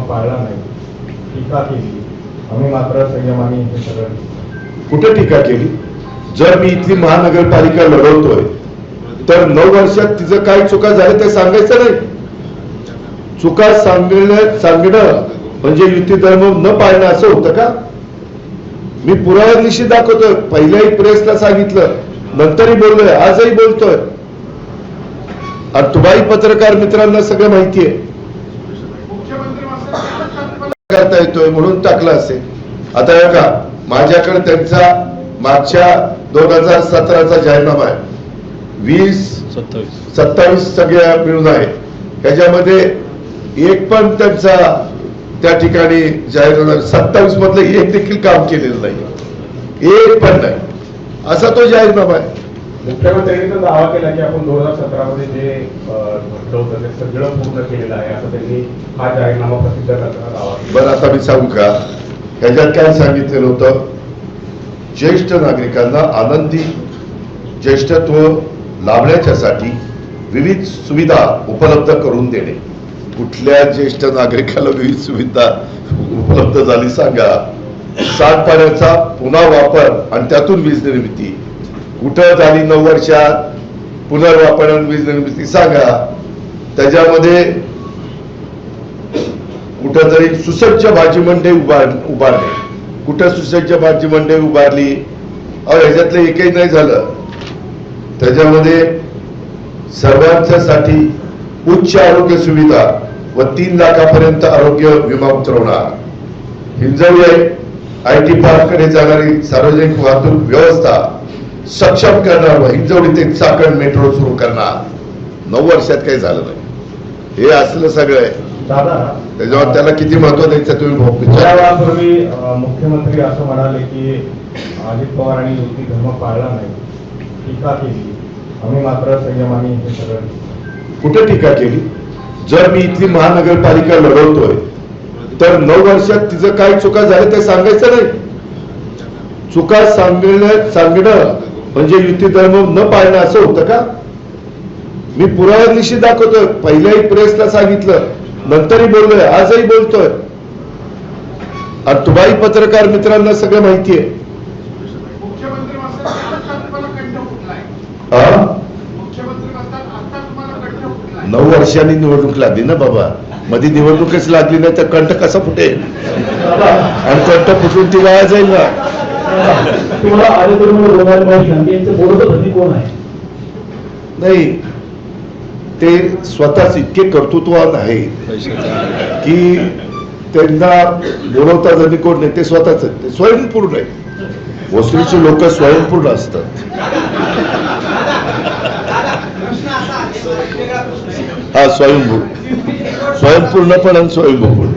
पाळला नाही, टीका केली, आम्ही मात्र संयमाने हे सगळं. कुठे टीका केली? जर मी इथली महानगरपालिका लढवतोय तर 9 वर्षात तिचं काय चुका झाल्या ते सांगायचं नाही. चुका सांगणं म्हणजे युती धर्म न पाळणं असं होतं का? मी पुराव्यानिशी दाखवतोय. पहिल्याही प्रेसला सांगितलं, नंतरही बोललोय, आजही बोलतोय. आणि तुम्हाही पत्रकार मित्रांना सगळं माहितीये. करता येतोय म्हणून टाकलं असेल. आता बघा, माझ्याकडे त्यांचा मागच्या 2017चा जाहीरनामा आहे. 20-27 सगळ्या मिळून आहे. त्याच्यामध्ये एक पण त्यांचा त्या ठिकाणी जाहीरनामा 27 मधलं एक देखील काम केलेलं नाही, एक पण नाही. असा तो जाहीरनामा आहे. मुख्यमंत्र्यांनी तर दावा केला की आपण 2017 मध्ये जे म्हटलं होतं ते सगळं पूर्ण केलेलं आहे, असं त्यांनी हा जाहीरनामा प्रसिद्ध करताना दावा केला. बरं, आता मी सांगू का? ह्याच्यात काय सांगितलेलं होतं? ज्येष्ठ नागरिकांना आनंदी ज्येष्ठत्व लाभण्याच्यासाठी विविध सुविधा उपलब्ध करून देणे. कुठल्या ज्येष्ठ नागरिकाला विविध सुविधा उपलब्ध झाली सांगा? सांडपाण्याचा पुन्हा वापर आणि त्यातून वीज निर्मिती कुठं झाली? 9 वर्षात पुनर्वापर आणि वीज निर्मिती सांगा? त्याच्यामध्ये कुठं तरी सुसज्ज भाजी मंडई उभारणे, कुठं सुसज्ज भाजी मंडई उभारली? ह्याच्यातलं एकही नाही झालं. त्याच्यामध्ये सर्वांच्यासाठी उच्च आरोग्य सुविधा व 3 लाखापर्यंत आरोग्य विमा उतरवणार. हिंजवडी IT पार्ककडे जाणारी सार्वजनिक वाहतूक व्यवस्था सक्षम करणार व हिंजवडी ते चाकण मेट्रो सुरू करणार. 9 वर्षात काही झालं नाही. हे असलं सगळं आहे. दादा, त्याच्यावर त्याला किती महत्व द्यायचं तुम्ही यापूर्वी मुख्यमंत्री असं म्हणाले की अजित पवार आणि युती धर्म पाळला नाही, टीका केली, आम्ही मात्र संयमाने हे सगळं. कुठे टीका केली? जर मी इथली महानगरपालिका लढवतोय तर 9 वर्षात तिचं काय चुका झाल्या ते सांगायचं नाही. चुका सांगणं म्हणजे युती धर्म न पाळणं असं होतं का? मी पुराव्यानिशी दाखवतोय. पहिल्याही प्रेसला सांगितलं, नंतरही बोललोय, आजही बोलतोय. आणि तुम्हाही पत्रकार मित्रांना सगळं माहितीये. 9 वर्षांनी निवडणूक लागली ना बाबा. मध्ये निवडणूकच लागली नाही तर कंठ कसा फुटेल? आणि कंठ फुटून ती वाया जाईल ना. नाही, ते स्वतःच इतके कर्तृत्ववान आहे की त्यांना बोलवता जरी कोण नाही, ते स्वतःच ते स्वयंपूर्ण आहे. भोसरीचे लोक स्वयंपूर्ण असतात. हा, स्वयंपूर्ण पण आणि स्वयंभू पण.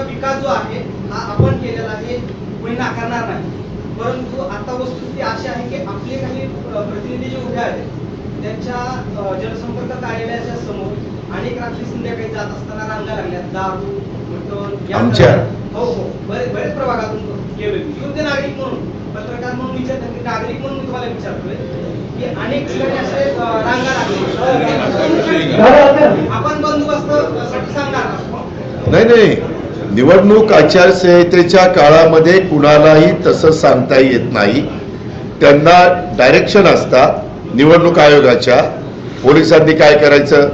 विकास जो आहे हा आपण केलेला आहे, कोणी नाकारणार नाही. परंतु आता वस्तुस्थिती अशी आहे की आपले काही प्रतिनिधी जे उभे आहेत त्यांच्या जनसंपर्क कार्यालयाच्या समोर अनेक रात्री संध्याकाळी जात असताना रांगा लागल्या. दारू, मटण, आमच्या हो बरेच प्रभागातून गेले. युद्ध नागरिक म्हणून, पत्रकार म्हणून विचारतात की नागरिक म्हणून मी तुम्हाला विचारतोय की अनेक ठिकाणी असे रांगा लागले. आपण बंदोबस्तासाठी सांगणार नाही. निवडणूक आचारसंहितेच्या काळामध्ये कुणालाही तसं सांगता येत नाही. त्यांना डायरेक्शन असतात निवडणूक आयोगाच्या. पोलिसांनी काय करायचं,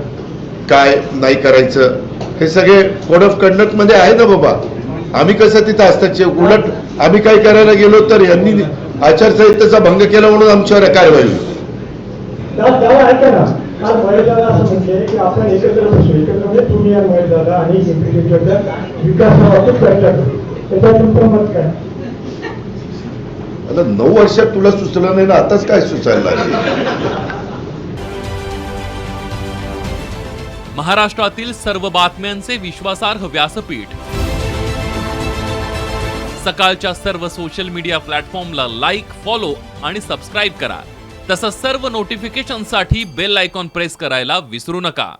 काय नाही करायचं, हे सगळे कोड ऑफ कंडक्ट मध्ये आहे ना बाबा. आम्ही कसं तिथं असतात? उलट आम्ही काय करायला गेलो तर यांनी आचारसंहितेचा भंग केला म्हणून आमच्यावर कारवाई होईल. आपण एकत्र बसू, एकत्र तुम्ही दादा आणि विकासाबाबतीत चर्चा करू. त्याच्यातून मत काय? आता 9 वर्षात तुला सुचलं नाही ना, आताच काय सुचायला लागले? महाराष्ट्रातील सर्व बातम्यांचे विश्वासार्ह व्यासपीठ. सकाळच्या सर्व सोशल मीडिया प्लॅटफॉर्मला लाईक, फॉलो आणि सबस्क्राईब करा. तसंच सर्व नोटिफिकेशनसाठी बेल आयकॉन प्रेस करायला विसरू नका.